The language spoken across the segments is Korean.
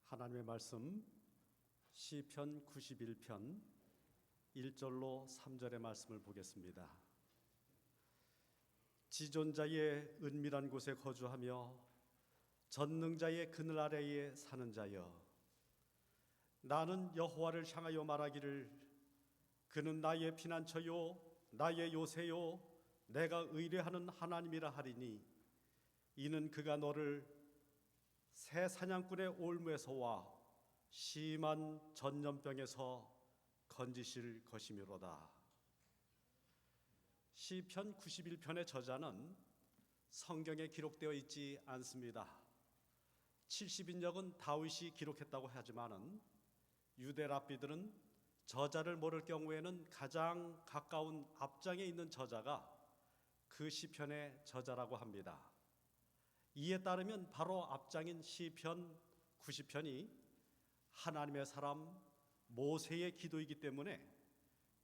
하나님의 말씀 시편 91편 1절로 3절의 말씀을 보겠습니다. 지존자의 은밀한 곳에 거주하며 전능자의 그늘 아래에 사는 자여, 나는 여호와를 향하여 말하기를 그는 나의 피난처요 나의 요새요 내가 의뢰하는 하나님이라 하리니, 이는 그가 너를 새 사냥꾼의 올무에서와 심한 전염병에서 건지실 것이미로다. 시편 91편의 저자는 성경에 기록되어 있지 않습니다. 70인역은 다윗이 기록했다고 하지만은 유대 랍비들은 저자를 모를 경우에는 가장 가까운 앞장에 있는 저자가 그 시편의 저자라고 합니다. 이에 따르면 바로 앞장인 시편 90편이 하나님의 사람 모세의 기도이기 때문에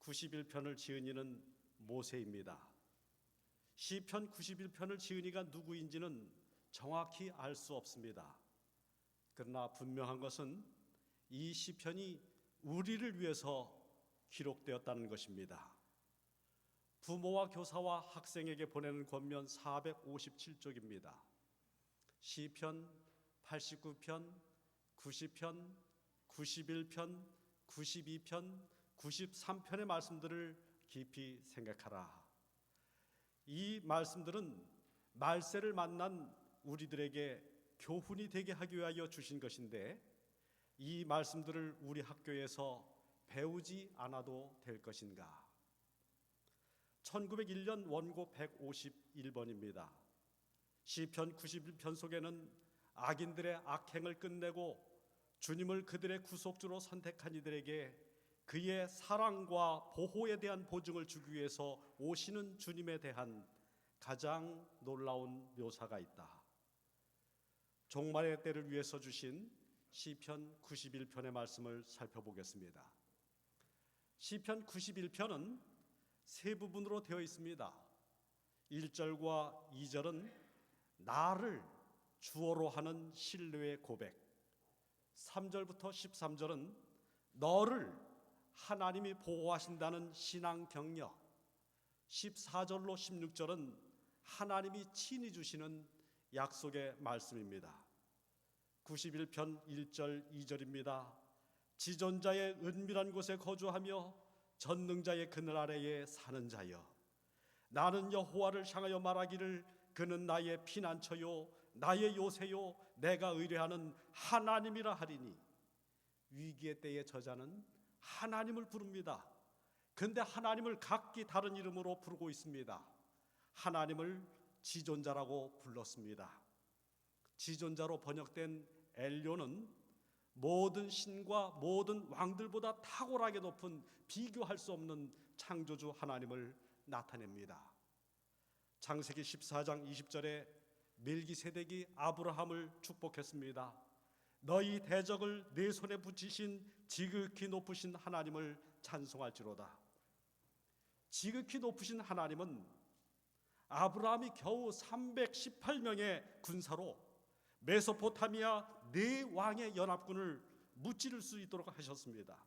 91편을 지은 이는 모세입니다. 시편 91편을 지은 이가 누구인지는 정확히 알 수 없습니다. 그러나 분명한 것은 이 시편이 우리를 위해서 기록되었다는 것입니다. 부모와 교사와 학생에게 보내는 권면 457쪽입니다. 시편 89편, 90편, 91편, 92편, 93편의 말씀들을 깊이 생각하라. 이 말씀들은 말세를 만난 우리들에게 교훈이 되게 하기 위하여 주신 것인데, 이 말씀들을 우리 학교에서 배우지 않아도 될 것인가? 1901년 원고 151번입니다. 시편 91편 속에는 악인들의 악행을 끝내고 주님을 그들의 구속주로 선택한 이들에게 그의 사랑과 보호에 대한 보증을 주기 위해서 오시는 주님에 대한 가장 놀라운 묘사가 있다. 종말의 때를 위해서 주신 시편 91편의 말씀을 살펴보겠습니다. 시편 91편은 세 부분으로 되어 있습니다. 1절과 2절은 나를 주어로 하는 신뢰의 고백, 3절부터 13절은 너를 하나님이 보호하신다는 신앙 격려, 14절로 16절은 하나님이 친히 주시는 약속의 말씀입니다. 91편 1절 2절입니다. 지존자의 은밀한 곳에 거주하며 전능자의 그늘 아래에 사는 자여, 나는 여호와를 향하여 말하기를 그는 나의 피난처요 나의 요새요 내가 의뢰하는 하나님이라 하리니. 위기의 때의 저자는 하나님을 부릅니다. 그런데 하나님을 각기 다른 이름으로 부르고 있습니다. 하나님을 지존자라고 불렀습니다. 지존자로 번역된 엘요는 모든 신과 모든 왕들보다 탁월하게 높은 비교할 수 없는 창조주 하나님을 나타냅니다. 창세기 14장 20절에 멜기세덱이 아브라함을 축복했습니다. 너희 대적을 내 손에 붙이신 지극히 높으신 하나님을 찬송할지로다. 지극히 높으신 하나님은 아브라함이 겨우 318명의 군사로 메소포타미아 네 왕의 연합군을 무찌를 수 있도록 하셨습니다.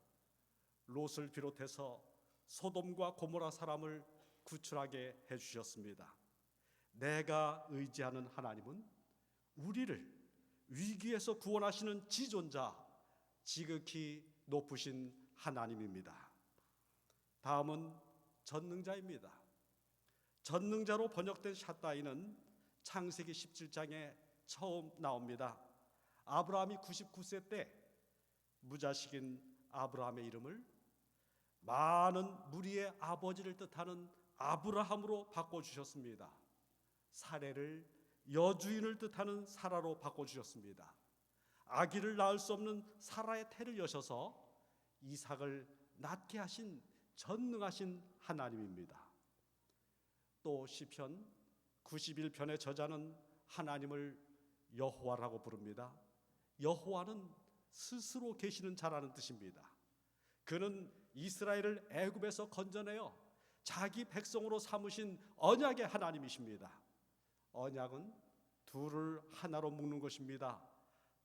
롯을 비롯해서 소돔과 고모라 사람을 구출하게 해주셨습니다. 내가 의지하는 하나님은 우리를 위기에서 구원하시는 지존자, 지극히 높으신 하나님입니다. 다음은 전능자입니다. 전능자로 번역된 샷다이는 창세기 17장에 처음 나옵니다. 아브라함이 99세 때 무자식인 아브라함의 이름을 많은 무리의 아버지를 뜻하는 아브라함으로 바꿔주셨습니다. 사레를 여주인을 뜻하는 사라로 바꿔주셨습니다. 아기를 낳을 수 없는 사라의 태를 여셔서 이삭을 낳게 하신 전능하신 하나님입니다. 또 시편 91편의 저자는 하나님을 여호와라고 부릅니다. 여호와는 스스로 계시는 자라는 뜻입니다. 그는 이스라엘을 애굽에서 건져내어 자기 백성으로 삼으신 언약의 하나님이십니다. 언약은 둘을 하나로 묶는 것입니다.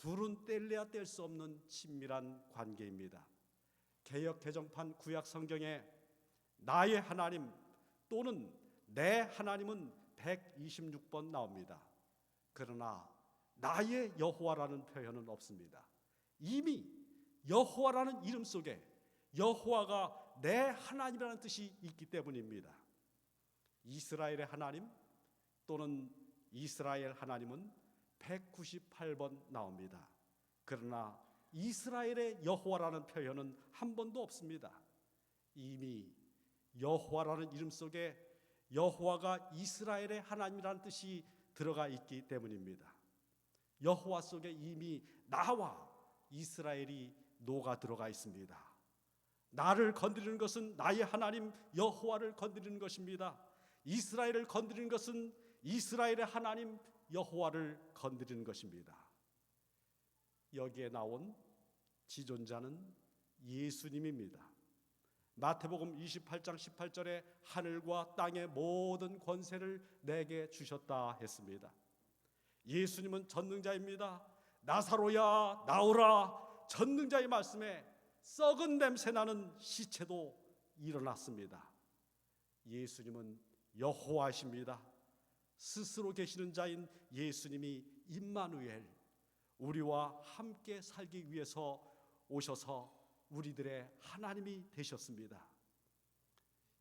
둘은 뗄래야 뗄 수 없는 친밀한 관계입니다. 개역 개정판 구약 성경에 나의 하나님 또는 내 하나님은 126번 나옵니다. 그러나 나의 여호와라는 표현은 없습니다. 이미 여호와라는 이름 속에 여호와가 내 하나님이라는 뜻이 있기 때문입니다. 이스라엘의 하나님 또는 이스라엘 하나님은 198번 나옵니다. 그러나 이스라엘의 여호와라는 표현은 한 번도 없습니다. 이미 여호와라는 이름 속에 여호와가 이스라엘의 하나님이라는 뜻이 들어가 있기 때문입니다. 여호와 속에 이미 나와 이스라엘이 녹아 들어가 있습니다. 나를 건드리는 것은 나의 하나님 여호와를 건드리는 것입니다. 이스라엘을 건드리는 것은 이스라엘의 하나님 여호와를 건드리는 것입니다. 여기에 나온 지존자는 예수님입니다. 마태복음 28장 18절에 하늘과 땅의 모든 권세를 내게 주셨다 했습니다. 예수님은 전능자입니다. 나사로야 나오라. 전능자의 말씀에 썩은 냄새 나는 시체도 일어났습니다. 예수님은 여호와이십니다. 스스로 계시는 자인 예수님이 임마누엘, 우리와 함께 살기 위해서 오셔서 우리들의 하나님이 되셨습니다.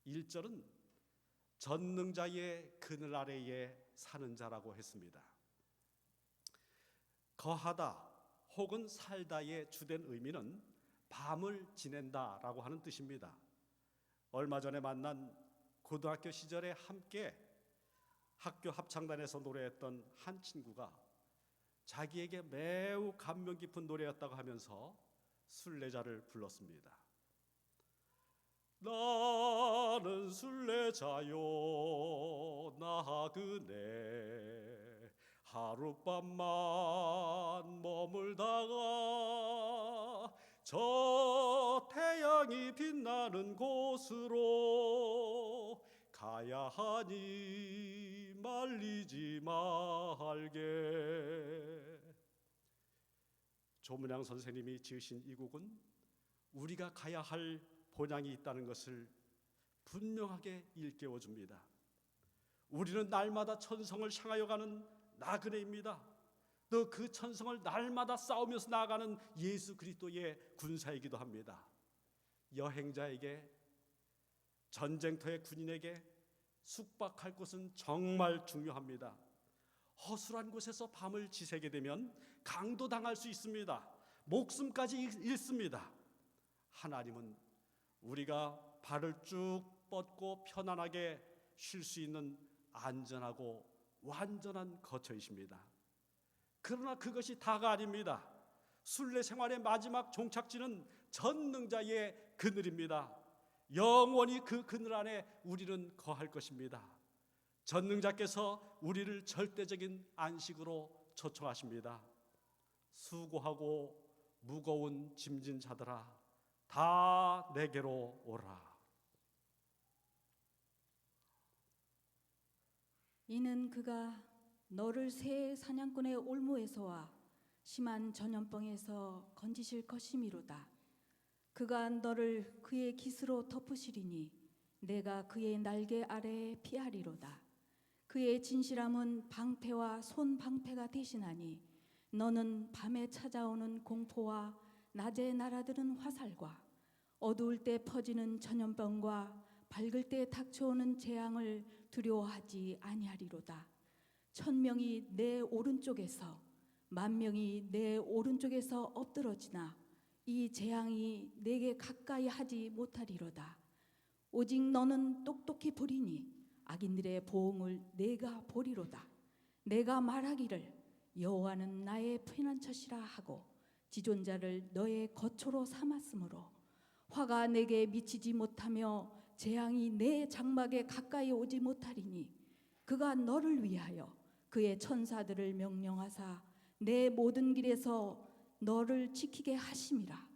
1절은 전능자의 그늘 아래에 사는 자라고 했습니다. 거하다 혹은 살다의 주된 의미는 밤을 지낸다라고 하는 뜻입니다. 얼마 전에 만난 고등학교 시절에 함께 학교 합창단에서 노래했던 한 친구가 자기에게 매우 감명 깊은 노래였다고 하면서 순례자를 불렀습니다. 나는 순례자요 나그네 하룻밤만 머물다가 저 태양이 빛나는 곳으로 가야 하니 말리지 말게. 조문양 선생님이 지으신 이 곡은 우리가 가야 할 본향이 있다는 것을 분명하게 일깨워줍니다. 우리는 날마다 천성을 향하여 가는 나그네입니다. 또 그 천성을 날마다 싸우면서 나아가는 예수 그리스도의 군사이기도 합니다. 여행자에게, 전쟁터의 군인에게 숙박할 곳은 정말 중요합니다. 허술한 곳에서 밤을 지새게 되면 강도당할 수 있습니다. 목숨까지 잃습니다. 하나님은 우리가 발을 쭉 뻗고 편안하게 쉴 수 있는 안전하고 완전한 거처이십니다. 그러나 그것이 다가 아닙니다. 순례 생활의 마지막 종착지는 전능자의 그늘입니다. 영원히 그 그늘 안에 우리는 거할 것입니다. 전능자께서 우리를 절대적인 안식으로 초청하십니다. 수고하고 무거운 짐진 자들아 다 내게로 오라. 이는 그가 너를 새 사냥꾼의 올무에서와 심한 전염병에서 건지실 것이미로다. 그가 너를 그의 깃으로 덮으시리니 내가 그의 날개 아래에 피하리로다. 그의 진실함은 방패와 손 방패가 대신하니 너는 밤에 찾아오는 공포와 낮에 날아드는 화살과 어두울 때 퍼지는 전염병과 밝을 때 닥쳐오는 재앙을 두려워하지 아니하리로다. 1000명이 내 오른쪽에서 10,000명이 내 오른쪽에서 엎드러지나 이 재앙이 내게 가까이 하지 못하리로다. 오직 너는 똑똑히 보리니 악인들의 보응을 내가 보리로다. 내가 말하기를 여호와는 나의 피난처시라 하고 지존자를 너의 거처로 삼았으므로 화가 내게 미치지 못하며 재앙이 내 장막에 가까이 오지 못하리니 그가 너를 위하여 그의 천사들을 명령하사 내 모든 길에서 너를 지키게 하심이라.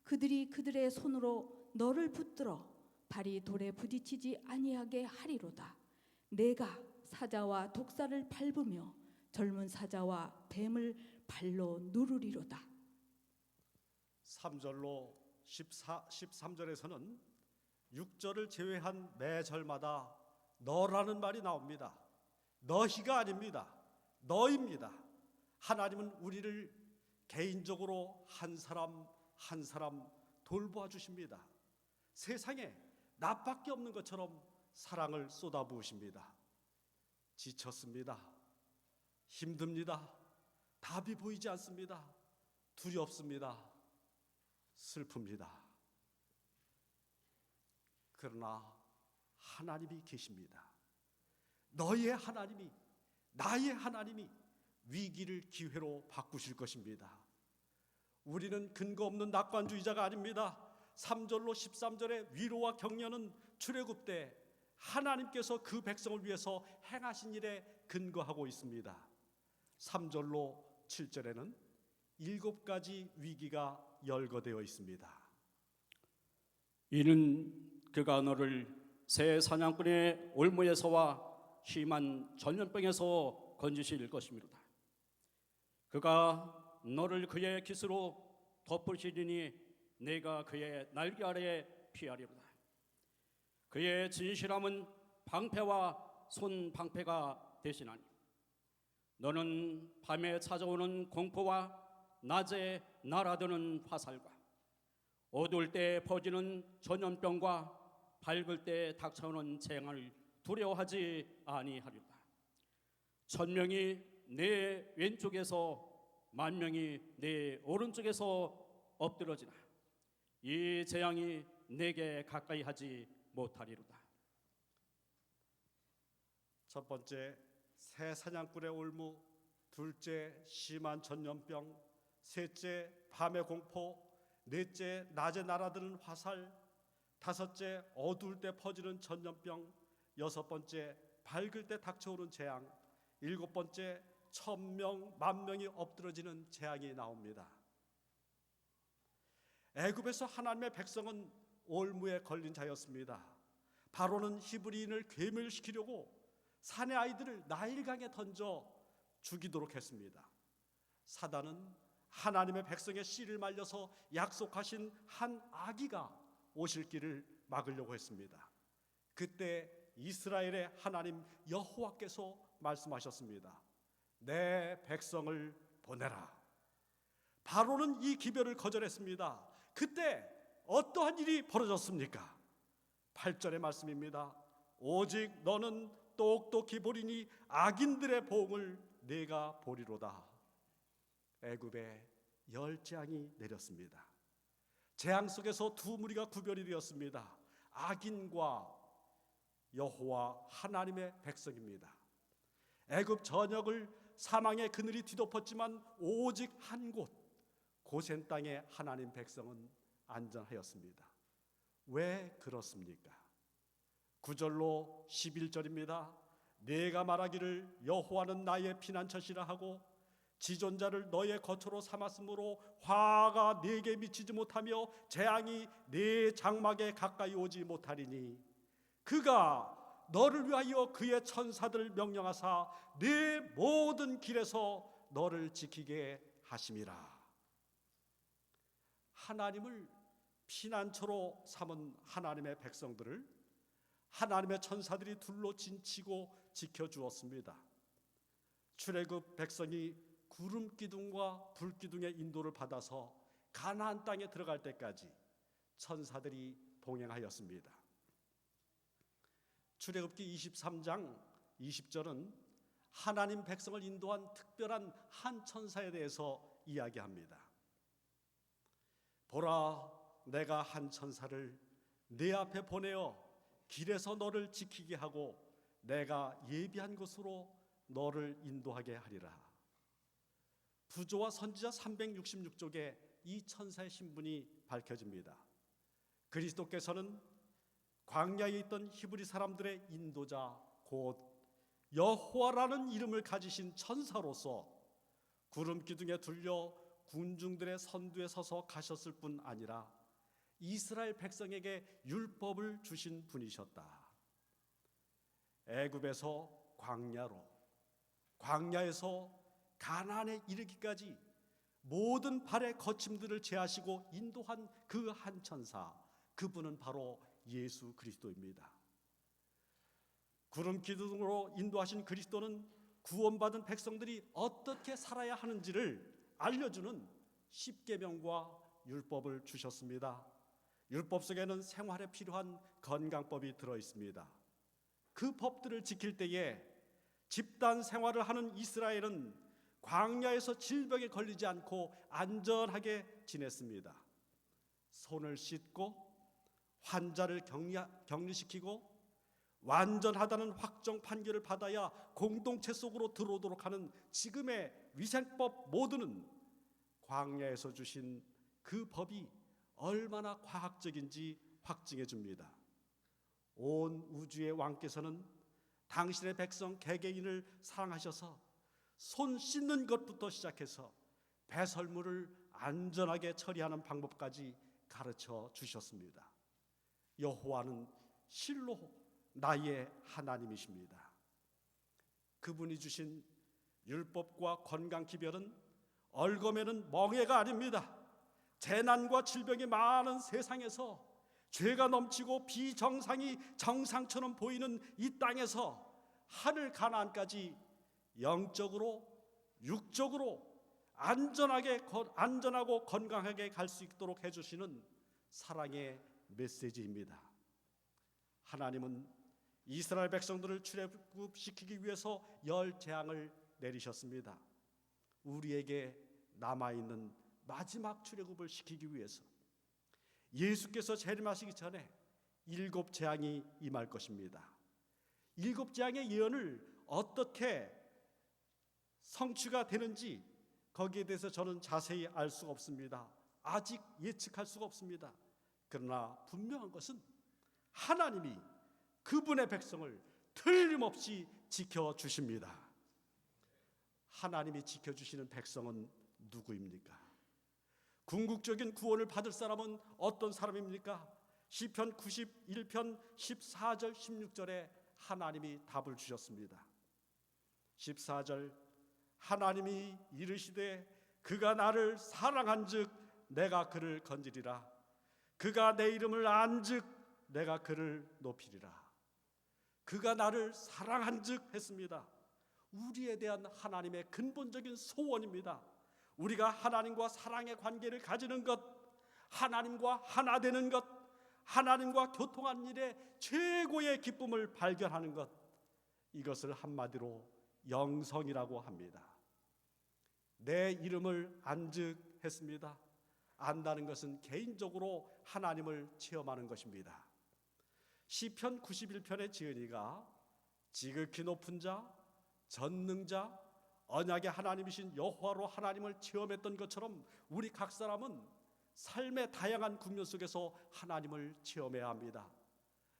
그들이 그들의 손으로 너를 붙들어 발이 돌에 부딪히지 아니하게 하리로다. 내가 사자와 독사를 밟으며 젊은 사자와 뱀을 발로 누르리로다. 3절로 13절에서는 6절을 제외한 매 절마다 너라는 말이 나옵니다. 너희가 아닙니다. 너입니다. 하나님은 우리를 개인적으로 한 사람 한 사람 돌보아 주십니다. 세상에 나밖에 없는 것처럼 사랑을 쏟아부으십니다. 지쳤습니다. 힘듭니다. 답이 보이지 않습니다. 두렵습니다. 슬픕니다. 그러나 하나님이 계십니다. 너희의 하나님이, 나의 하나님이 위기를 기회로 바꾸실 것입니다. 우리는 근거 없는 낙관주의자가 아닙니다. 3절로 13절의 위로와 격려는 출애굽 때 하나님께서 그 백성을 위해서 행하신 일에 근거하고 있습니다. 3절로 7절에는 7가지 위기가 열거되어 있습니다. 이는 그가 너를 새 사냥꾼의 올무에서와 심한 전염병에서 건지실 것이미로다. 그가 너를 그의 깃으로 덮으시리니 내가 그의 날개 아래에 피하리로다. 그의 진실함은 방패와 손 방패가 대신하니 너는 밤에 찾아오는 공포와 낮에 날아드는 화살과 어두울 때 퍼지는 전염병과 밝을 때 닥쳐오는 재앙을 두려워하지 아니하리로다. 1000명이 내 왼쪽에서 10,000명이 내 오른쪽에서 엎드러지나 이 재앙이 내게 가까이 하지 못하리로다. 첫 번째, 새 사냥꾼의 올무. 둘째, 심한 전염병. 셋째, 밤의 공포. 넷째, 낮에 날아드는 화살. 다섯째, 어두울 때 퍼지는 전염병. 여섯 번째, 밝을 때 닥쳐오는 재앙. 일곱 번째, 1000명, 10,000명이 엎드러지는 재앙이 나옵니다. 애굽에서 하나님의 백성은 올무에 걸린 자였습니다. 바로는 히브리인을 괴멸시키려고 산의 아이들을 나일강에 던져 죽이도록 했습니다. 사단은 하나님의 백성의 씨를 말려서 약속하신 한 아기가 오실 길을 막으려고 했습니다. 그때 이스라엘의 하나님 여호와께서 말씀하셨습니다. 내 백성을 보내라. 바로는 이 기별을 거절했습니다. 그때 어떠한 일이 벌어졌습니까? 8절의 말씀입니다. 오직 너는 똑똑히 보리니 악인들의 보응을 내가 보리로다. 애굽에 열재앙이 내렸습니다. 재앙 속에서 두 무리가 구별이 되었습니다. 악인과 여호와 하나님의 백성입니다. 애굽 전역을 사망의 그늘이 뒤덮었지만 오직 한 곳 고센 땅의 하나님 백성은 안전하였습니다. 왜 그렇습니까? 9절로 11절입니다. 내가 말하기를 여호와는 나의 피난처시라 하고 지존자를 너의 거처로 삼았으므로 화가 네게 미치지 못하며 재앙이 네 장막에 가까이 오지 못하리니 그가 너를 위하여 그의 천사들을 명령하사 네 모든 길에서 너를 지키게 하심이라. 하나님을 피난처로 삼은 하나님의 백성들을 하나님의 천사들이 둘로 진치고 지켜주었습니다. 출애굽 백성이 구름 기둥과 불 기둥의 인도를 받아서 가나안 땅에 들어갈 때까지 천사들이 동행하였습니다. 출애굽기 23장 20절은 하나님 백성을 인도한 특별한 한 천사에 대해서 이야기합니다. 보라, 내가 한 천사를 네 앞에 보내어 길에서 너를 지키게 하고 내가 예비한 곳으로 너를 인도하게 하리라. 부조와 선지자 366쪽에 이 천사의 신분이 밝혀집니다. 그리스도께서는 광야에 있던 히브리 사람들의 인도자 곧 여호와라는 이름을 가지신 천사로서 구름 기둥에 둘려 군중들의 선두에 서서 가셨을 뿐 아니라 이스라엘 백성에게 율법을 주신 분이셨다. 애굽에서 광야로, 광야에서 가나안에 이르기까지 모든 발의 거침들을 제하시고 인도한 그 한 천사, 그분은 바로 예수 그리스도입니다. 구름 기둥으로 인도하신 그리스도는 구원받은 백성들이 어떻게 살아야 하는지를 알려주는 십계명과 율법을 주셨습니다. 율법 속에는 생활에 필요한 건강법이 들어 있습니다. 그 법들을 지킬 때에 집단 생활을 하는 이스라엘은 광야에서 질병에 걸리지 않고 안전하게 지냈습니다. 손을 씻고 환자를 격리시키고 완전하다는 확정 판결을 받아야 공동체 속으로 들어오도록 하는 지금의 위생법 모두는 광야에서 주신 그 법이 얼마나 과학적인지 확증해 줍니다. 온 우주의 왕께서는 당신의 백성 개개인을 사랑하셔서 손 씻는 것부터 시작해서 배설물을 안전하게 처리하는 방법까지 가르쳐 주셨습니다. 여호와는 실로 나의 하나님이십니다. 그분이 주신 율법과 건강 기별은 얼거매는 멍해가 아닙니다. 재난과 질병이 많은 세상에서 죄가 넘치고 비정상이 정상처럼 보이는 이 땅에서 하늘 가나안까지 영적으로 육적으로 안전하고 건강하게 갈 수 있도록 해주시는 사랑의 메시지입니다. 하나님은 이스라엘 백성들을 출애굽시키기 위해서 10재앙을 내리셨습니다. 우리에게 남아있는 마지막 출애굽을 시키기 위해서 예수께서 재림하시기 전에 7재앙이 임할 것입니다. 7재앙의 예언을 어떻게 성취가 되는지 거기에 대해서 저는 자세히 알 수가 없습니다. 아직 예측할 수가 없습니다. 그러나 분명한 것은 하나님이 그분의 백성을 틀림없이 지켜주십니다. 하나님이 지켜주시는 백성은 누구입니까? 궁극적인 구원을 받을 사람은 어떤 사람입니까? 시편 91편 14절 16절에 하나님이 답을 주셨습니다. 14절 하나님이 이르시되 그가 나를 사랑한즉 내가 그를 건지리라. 그가 내 이름을 안즉 내가 그를 높이리라. 그가 나를 사랑한즉 했습니다. 우리에 대한 하나님의 근본적인 소원입니다. 우리가 하나님과 사랑의 관계를 가지는 것, 하나님과 하나 되는 것, 하나님과 교통한 일에 최고의 기쁨을 발견하는 것, 이것을 한마디로 영성이라고 합니다. 내 이름을 안즉 했습니다. 안다는 것은 개인적으로 하나님을 체험하는 것입니다. 시편 91편의 지은이가 지극히 높은 자, 전능자, 언약의 하나님이신 여호와로 하나님을 체험했던 것처럼 우리 각 사람은 삶의 다양한 국면 속에서 하나님을 체험해야 합니다.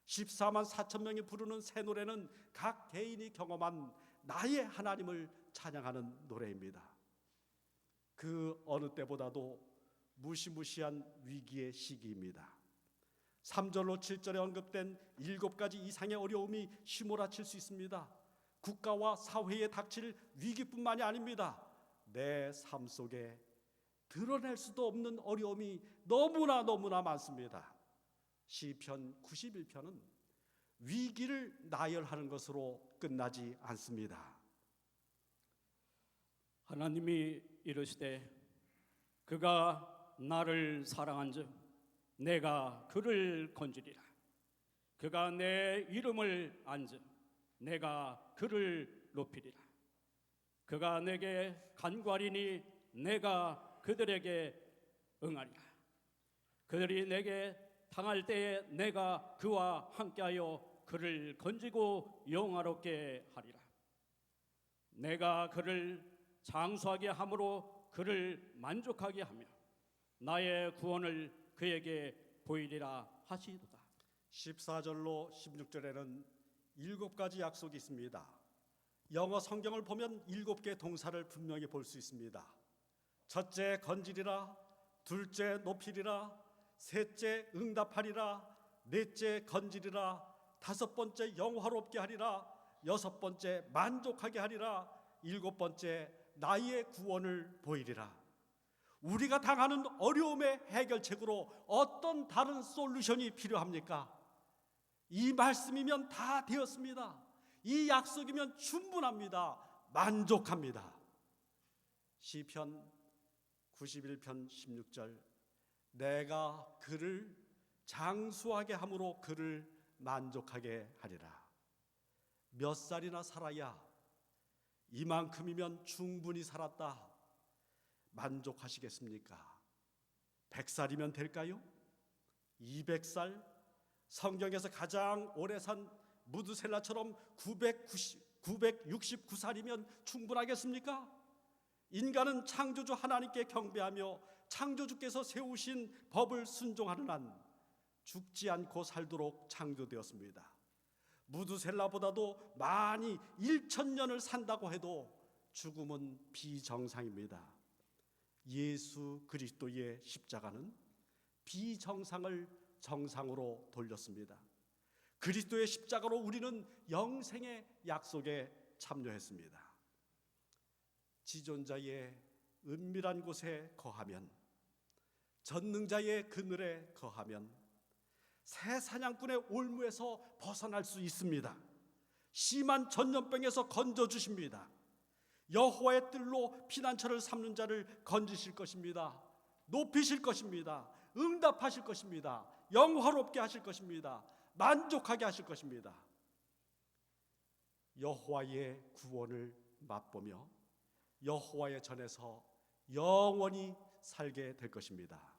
14만 4천 명이 부르는 새 노래는 각 개인이 경험한 나의 하나님을 찬양하는 노래입니다. 그 어느 때보다도 무시무시한 위기의 시기입니다. 3절로 7절에 언급된 7가지 이상의 어려움이 휘몰아칠 수 있습니다. 국가와 사회에 닥칠 위기뿐만이 아닙니다. 내 삶 속에 드러낼 수도 없는 어려움이 너무나 많습니다. 시편 91편은 위기를 나열하는 것으로 끝나지 않습니다. 하나님이 이르시되 그가 나를 사랑한즉 내가 그를 건지리라. 그가 내 이름을 안즉 내가 그를 높이리라. 그가 내게 간구하리니 내가 그들에게 응하리라. 그들이 내게 당할 때에 내가 그와 함께하여 그를 건지고 영화롭게 하리라. 내가 그를 장수하게 함으로 그를 만족하게 하며 나의 구원을 그에게 보이리라 하시도다. 14절로 16절에는 7가지 약속이 있습니다. 영어 성경을 보면 7개의 동사를 분명히 볼 수 있습니다. 첫째 건지리라, 둘째 높이리라, 셋째 응답하리라, 넷째 건지리라, 5번째 영화롭게 하리라, 6번째 만족하게 하리라, 7번째 나의 구원을 보이리라. 우리가 당하는 어려움의 해결책으로 어떤 다른 솔루션이 필요합니까? 이 말씀이면 다 되었습니다. 이 약속이면 충분합니다. 만족합니다. 시편 91편 16절, 내가 그를 장수하게 함으로 그를 만족하게 하리라. 몇 살이나 살아야 이만큼이면 충분히 살았다 만족하시겠습니까? 100살이면 될까요? 200살? 성경에서 가장 오래 산 무드셀라처럼 969살이면 충분하겠습니까? 인간은 창조주 하나님께 경배하며 창조주께서 세우신 법을 순종하는 한 죽지 않고 살도록 창조되었습니다. 무드셀라보다도 많이 1000년을 산다고 해도 죽음은 비정상입니다. 예수 그리스도의 십자가는 비정상을 정상으로 돌렸습니다. 그리스도의 십자가로 우리는 영생의 약속에 참여했습니다. 지존자의 은밀한 곳에 거하면, 전능자의 그늘에 거하면 새 사냥꾼의 올무에서 벗어날 수 있습니다. 심한 전염병에서 건져주십니다. 여호와의 뜰로 피난처를 삼는 자를 건지실 것입니다. 높이실 것입니다. 응답하실 것입니다. 영화롭게 하실 것입니다. 만족하게 하실 것입니다. 여호와의 구원을 맛보며 여호와의 전에서 영원히 살게 될 것입니다.